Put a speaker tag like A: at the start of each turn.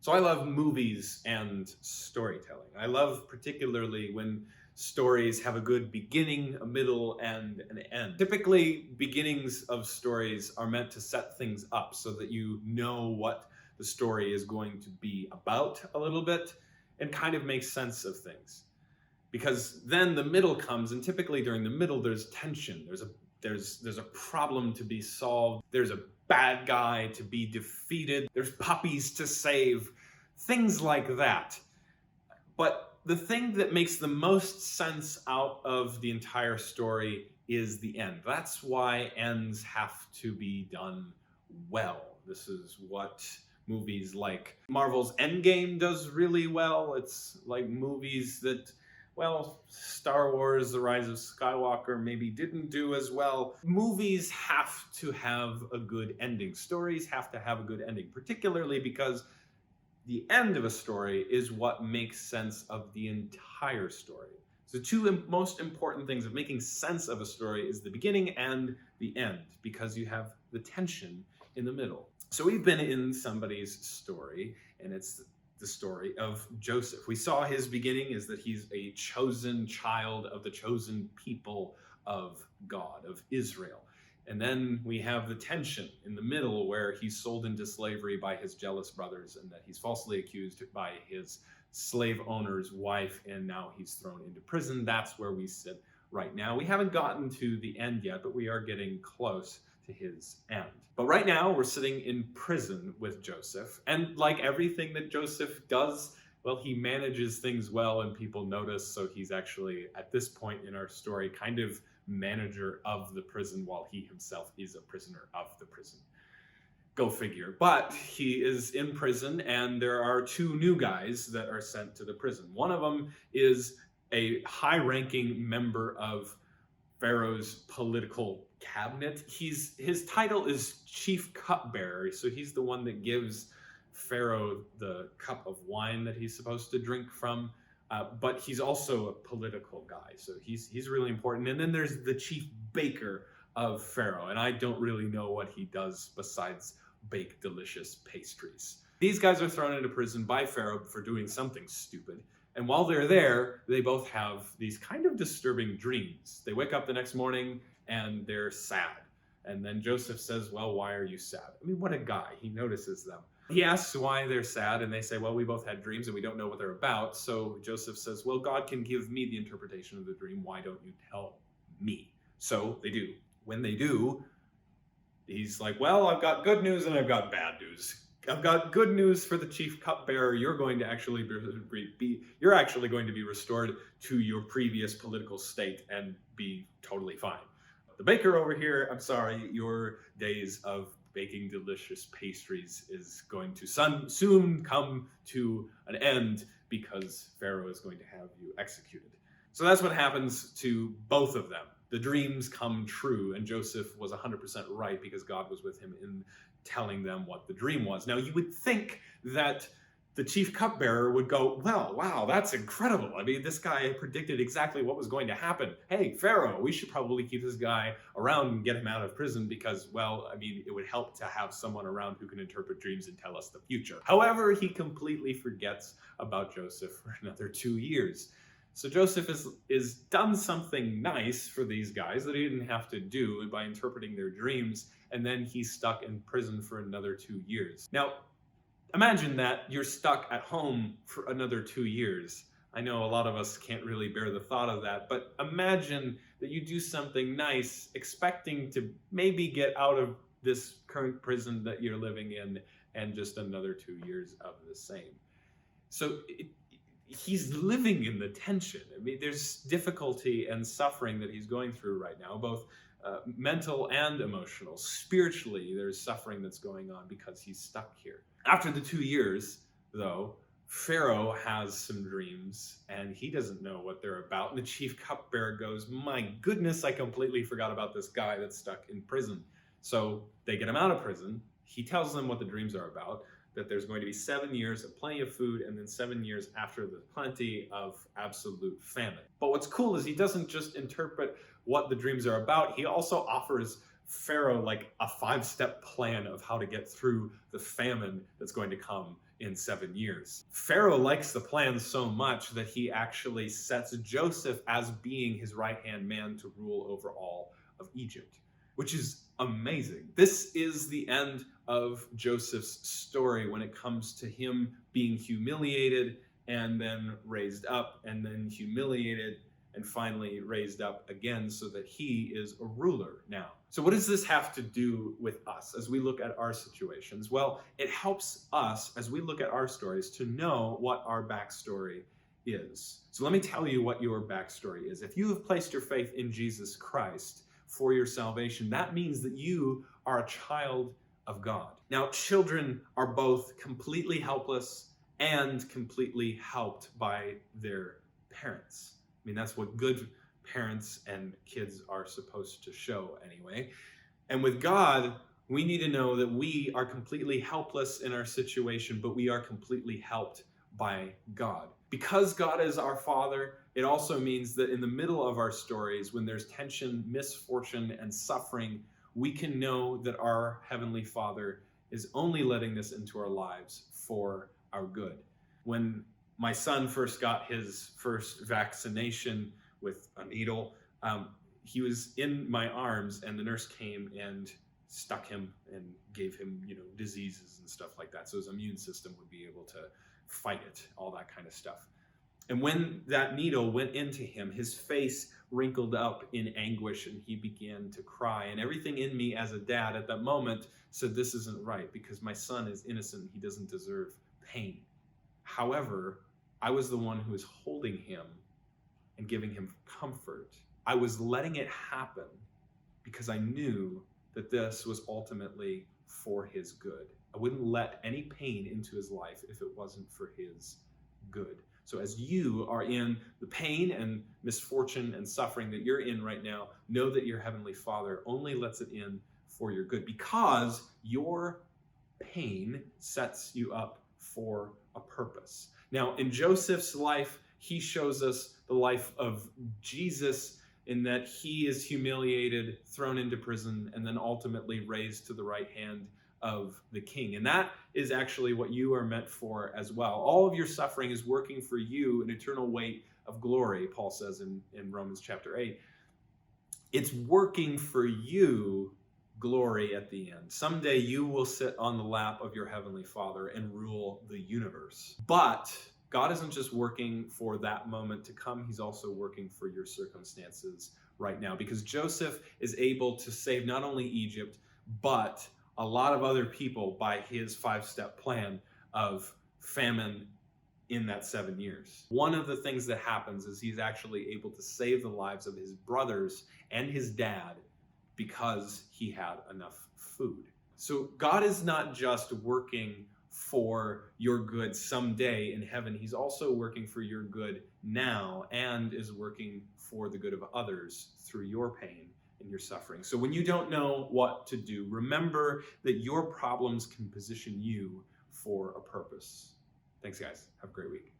A: So I love movies and storytelling. I love particularly when stories have a good beginning, a middle, and an end. Typically, beginnings of stories are meant to set things up so that you know what the story is going to be about a little bit and kind of make sense of things. Because then the middle comes, and typically during the middle there's tension. There's a problem to be solved. There's a bad guy to be defeated. There's puppies to save. Things like that. But the thing that makes the most sense out of the entire story is the end. That's why ends have to be done well. This is what movies like Marvel's Endgame does really well. It's like movies that, well, Star Wars, The Rise of Skywalker maybe didn't do as well. Movies have to have a good ending. Stories have to have a good ending, particularly because the end of a story is what makes sense of the entire story. So two most important things of making sense of a story is the beginning and the end, because you have the tension in the middle. So we've been in somebody's story, and it's the story of Joseph. We saw his beginning is that he's a chosen child of the chosen people of God, of Israel. And then we have the tension in the middle where he's sold into slavery by his jealous brothers and that he's falsely accused by his slave owner's wife, and now he's thrown into prison. That's where we sit right now. We haven't gotten to the end yet, but we are getting close to his end. But right now we're sitting in prison with Joseph, and like everything that Joseph does, well, he manages things well and people notice, so he's actually, at this point in our story, kind of manager of the prison while he himself is a prisoner of the prison. Go figure. But he is in prison, and there are two new guys that are sent to the prison. One of them is a high-ranking member of Pharaoh's political cabinet. His title is chief cupbearer, so he's the one that gives Pharaoh the cup of wine that he's supposed to drink from. But he's also a political guy, so he's really important. And then there's the chief baker of Pharaoh, and I don't really know what he does besides bake delicious pastries. These guys are thrown into prison by Pharaoh for doing something stupid, and while they're there, they both have these kind of disturbing dreams. They wake up the next morning and they're sad, and then Joseph says, well, why are you sad? I mean, what a guy. He notices them. He asks why they're sad, and they say, well, we both had dreams and we don't know what they're about. So Joseph says, well, God can give me the interpretation of the dream. Why don't you tell me? So they do. When they do, he's like, well, I've got good news and I've got bad news. I've got good news for the chief cupbearer. You're going to actually be restored to your previous political state and be totally fine. The baker over here, I'm sorry, your days of baking delicious pastries is going to soon come to an end because Pharaoh is going to have you executed. So that's what happens to both of them. The dreams come true, and Joseph was 100% right because God was with him in telling them what the dream was. Now, you would think that the chief cupbearer would go, well, wow, that's incredible. I mean, this guy predicted exactly what was going to happen. Hey, Pharaoh, we should probably keep this guy around and get him out of prison because, well, I mean, it would help to have someone around who can interpret dreams and tell us the future. However, he completely forgets about Joseph for another 2 years. So Joseph is done something nice for these guys that he didn't have to do by interpreting their dreams, and then he's stuck in prison for another 2 years. Now, imagine that you're stuck at home for another 2 years. I know a lot of us can't really bear the thought of that, but imagine that you do something nice, expecting to maybe get out of this current prison that you're living in, and just another 2 years of the same. So he's living in the tension. I mean, there's difficulty and suffering that he's going through right now, both mental and emotional. Spiritually, there's suffering that's going on because he's stuck here. After the 2 years, though, Pharaoh has some dreams, and he doesn't know what they're about. And the chief cupbearer goes, my goodness, I completely forgot about this guy that's stuck in prison. So they get him out of prison. He tells them what the dreams are about, that there's going to be 7 years of plenty of food, and then 7 years after the plenty of absolute famine. But what's cool is he doesn't just interpret what the dreams are about, he also offers Pharaoh like a 5-step plan of how to get through the famine that's going to come in 7 years. Pharaoh likes the plan so much that he actually sets Joseph as being his right-hand man to rule over all of Egypt, which is amazing. This is the end of Joseph's story when it comes to him being humiliated and then raised up and then humiliated and finally raised up again so that he is a ruler now. So what does this have to do with us as we look at our situations? Well, it helps us as we look at our stories to know what our backstory is. So let me tell you what your backstory is. If you have placed your faith in Jesus Christ for your salvation, that means that you are a child of God. Now, children are both completely helpless and completely helped by their parents. I mean, that's what good parents and kids are supposed to show anyway. And with God, we need to know that we are completely helpless in our situation, but we are completely helped by God. Because God is our Father, it also means that in the middle of our stories, when there's tension, misfortune, and suffering, we can know that our Heavenly Father is only letting this into our lives for our good. When my son first got his first vaccination with a needle, he was in my arms and the nurse came and stuck him and gave him, diseases and stuff like that. So his immune system would be able to fight it, all that kind of stuff. And when that needle went into him, his face wrinkled up in anguish and he began to cry. And everything in me as a dad at that moment said, this isn't right because my son is innocent. He doesn't deserve pain. However, I was the one who was holding him and giving him comfort. I was letting it happen because I knew that this was ultimately for his good. I wouldn't let any pain into his life if it wasn't for his good. So as you are in the pain and misfortune and suffering that you're in right now, know that your Heavenly Father only lets it in for your good because your pain sets you up for a purpose. Now, in Joseph's life, he shows us the life of Jesus in that he is humiliated, thrown into prison, and then ultimately raised to the right hand of the king. And that is actually what you are meant for as well. All of your suffering is working for you an eternal weight of glory, Paul says in Romans chapter 8. It's working for you glory at the end. Someday you will sit on the lap of your Heavenly Father and rule the universe. But God isn't just working for that moment to come, he's also working for your circumstances right now. Because Joseph is able to save not only Egypt, but a lot of other people by his 5-step plan of famine in that 7 years. One of the things that happens is he's actually able to save the lives of his brothers and his dad because he had enough food. So God is not just working for your good someday in heaven. He's also working for your good now and is working for the good of others through your pain and your suffering. So when you don't know what to do, remember that your problems can position you for a purpose. Thanks, guys. Have a great week.